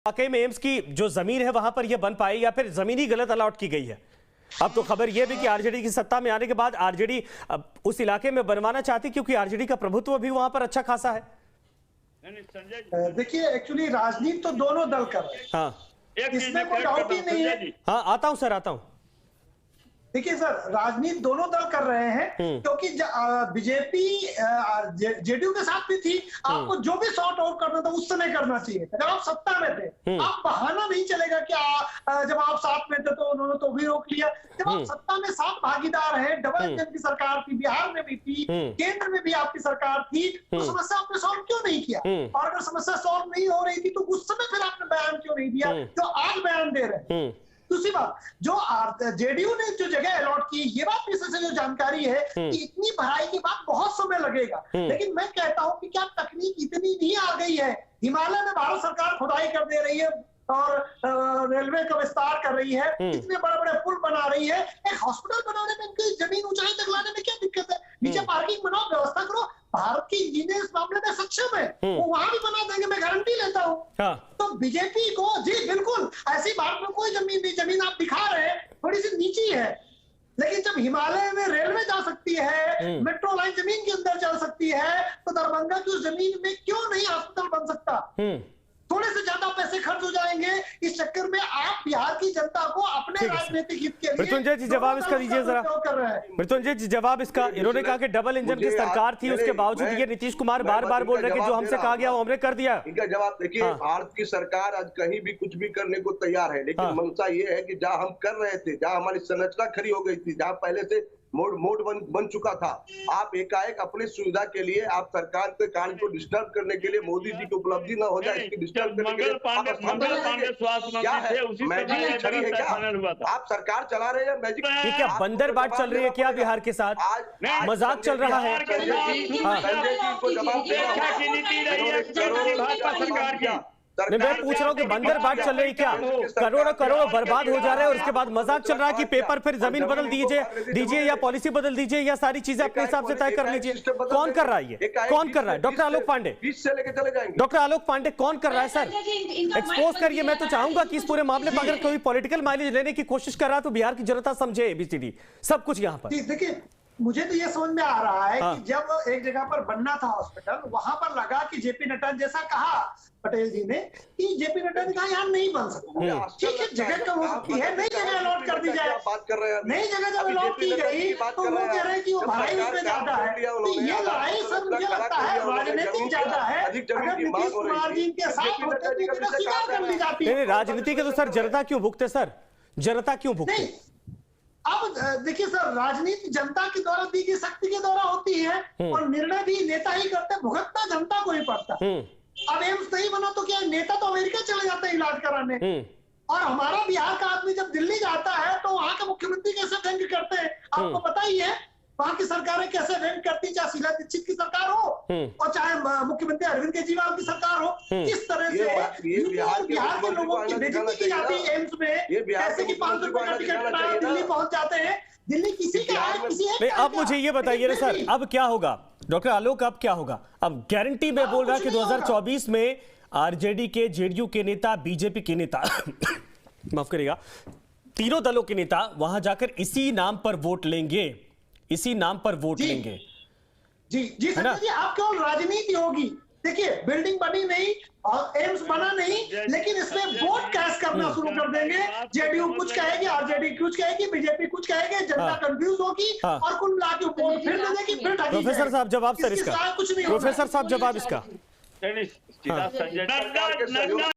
वाकई में एम्स की जो जमीन है वहां पर यह बन पाई या फिर जमीन ही गलत अलॉट की गई है। अब तो खबर यह भी कि आरजेडी की सत्ता में आने के बाद आरजेडी उस इलाके में बनवाना चाहती क्योंकि आरजेडी का प्रभुत्व भी वहां पर अच्छा खासा है। देखिए एक्चुअली राजनीति तो दोनों दल कर रहे हैं। हाँ, इसमें कोई डाउट ही नहीं है। हाँ आता हूं सर, आता हूं। देखिए सर, राजनीति दोनों दल कर रहे हैं क्योंकि बीजेपी जेडीयू के साथ भी थी। आपको जो भी सॉर्ट आउट करना था उस समय करना चाहिए था जब आप सत्ता में थे। आप बहाना नहीं चलेगा कि जब आप साथ में थे तो उन्होंने तो भी रोक लिया। जब आप सत्ता में साथ भागीदार हैं, डबल इंजन की सरकार थी, बिहार में भी थी, केंद्र में भी आपकी सरकार थी, तो समस्या आपने सॉल्व क्यों नहीं किया? और अगर समस्या सॉल्व नहीं हो रही थी तो उस समय फिर आपने बयान क्यों नहीं दिया जो आज बयान दे रहे हैं? दूसरी बात, जो जेडीयू ने जो जगह अलॉट की, ये बात भी सबसे जो जानकारी है कि इतनी भराई के बाद बहुत समय लगेगा। लेकिन मैं कहता हूं कि क्या तकनीक इतनी नहीं आ गई है? हिमालय में भारत सरकार खुदाई कर दे रही है और रेलवे का विस्तार कर रही है, इतने बड़े बड़े पुल बना रही है। एक हॉस्पिटल बनाने में इनकी जमीन ऊंचाई तक लाने में क्या दिक्कत है? नीचे पार्किंग बनाओ, व्यवस्था करो। भारत की इंजीनियर इस मामले में सक्षम है, वो वहां भी बना देंगे, मैं गारंटी लेता हूँ। तो बीजेपी को जी बिल्कुल ऐसी बात में कोई जमीन नहीं, जमीन आप दिखा रहे हैं थोड़ी सी नीची है, लेकिन जब हिमालय में रेलवे जा सकती है, मेट्रो लाइन जमीन के अंदर चल सकती है, तो दरभंगा की उस जमीन में क्यों नहीं हॉस्पिटल बन सकता? थोड़े से ज्यादा पैसे खर्च हो जाएंगे। इस चक्कर में आप बिहार की जनता को अपने राजनीतिक हित के लिए मृत्युंजय जी जवाब इसका दीजिए जरा। मृत्युंजय जी जवाब इसका। इन्होंने कहा कि डबल इंजन की सरकार थी, उसके बावजूद ये नीतीश कुमार बार बार बोल रहे हैं कि जो हमसे कहा गया वो हमने कर दिया। इनका जवाब देखिए, भारत की सरकार आज कहीं भी कुछ भी करने को तैयार है, लेकिन मंशा ये है कि जहाँ हम कर रहे थे, जहाँ हमारी संरचना खड़ी हो गई थी, जहाँ पहले से मोड बन चुका था, आप एकाएक अपनी सुविधा के लिए आप सरकार के कार्य को डिस्टर्ब करने के लिए, मोदी जी की उपलब्धि न हो जाए इसकी डिस्टर्ब करने के लिए मैजिक छड़ी है क्या? आप सरकार चला रहे हैं मैजिक? क्या बंदर बाट चल रही है क्या बिहार के साथ? मजाक चल रहा है? संजय जी को जवाब देना। मैं पूछ रहा हूँ कि बंदर बाट चल रही क्या? करोड़ों करोड़ों बर्बाद हो जा रहे हैं और उसके बाद मजाक चल रहा है कि पेपर फिर जमीन बदल दीजिए या पॉलिसी बदल दीजिए या सारी चीजें अपने हिसाब से तय कर लीजिए। कौन कर रहा है ये? कौन कर रहा है? डॉक्टर आलोक पांडे, डॉक्टर आलोक पांडे कौन कर रहा है? सर एक्सपोज करिए। मैं तो चाहूंगा कि इस पूरे मामले पर अगर कोई पॉलिटिकल माइलेज लेने की कोशिश कर रहा है तो बिहार की जनता समझे ABCD सब कुछ यहाँ पर। देखिए मुझे तो ये समझ में आ रहा है कि जब एक जगह पर बनना था हॉस्पिटल, वहां पर लगा कि जेपी नड्डा जैसा कहा पटेल जी ने कि जेपी नड्डा ने कहा यहाँ नहीं बन सकता। ठीक है, जगह कम हो सकती है, नई जगह अलॉट कर दी जाए। नई जगह जब अलॉट की गई तो वो कह रहे हैं कि वो भराई उसमें ज्यादा है। तो ये लड़ाई सर मुझे लगता है राजनीतिक ज्यादा है। अगर नीतीश कुमार जी के साथ होते तो स्वीकार कर ली जाती। राजनीति के तो सर जनता क्यों भुगते? सर जनता क्यों भुगते? अब देखिए सर, राजनीति जनता के द्वारा दी गई शक्ति के द्वारा होती है और निर्णय भी नेता ही करते, भुगतना जनता को ही पड़ता। अब एम्स नहीं बना तो क्या नेता तो अमेरिका चले जाते हैं इलाज कराने, और हमारा बिहार का आदमी जब दिल्ली जाता है तो वहां के मुख्यमंत्री कैसे व्यंग करते हैं आपको पता ही है। वहां की सरकारें कैसे व्यंग करती, चाहे शीला दीक्षित की सरकार हो और चाहे मुख्यमंत्री अरविंद केजरीवाल की सरकार हो। किस तरह से बिहार के लोगों की बेइज्जती की जाती है एम्स में, कैसे कि 500 रुपए का टिकट कटा दिल्ली पहुंच जाते हैं। दिल्ली किसी का है, किसी है। अब मुझे ये बताइए ना सर, अब क्या होगा? डॉक्टर आलोक अब क्या होगा? अब गारंटी में बोल रहा कि 2024 में आरजेडी के, जेडीयू के नेता, बीजेपी के नेता माफ करिएगा, तीनों दलों के नेता वहां जाकर इसी नाम पर वोट लेंगे, इसी नाम पर वोट लेंगे। जी संजय जी, आप केवल राजनीति होगी। देखिए बिल्डिंग बनी नहीं और एम्स बना नहीं, लेकिन इसमें वोट कैश करना शुरू कर देंगे। जेडीयू कुछ कहेगी, आरजेडी कुछ कहेगी, बीजेपी कुछ कहेगी, जनता कंफ्यूज होगी और कुल मिला के वोट फिर दे देगी, फिर प्रोफेसर साहब जवाब सर इसका। कुछ नहीं, प्रोफेसर साहब जवाब इसका।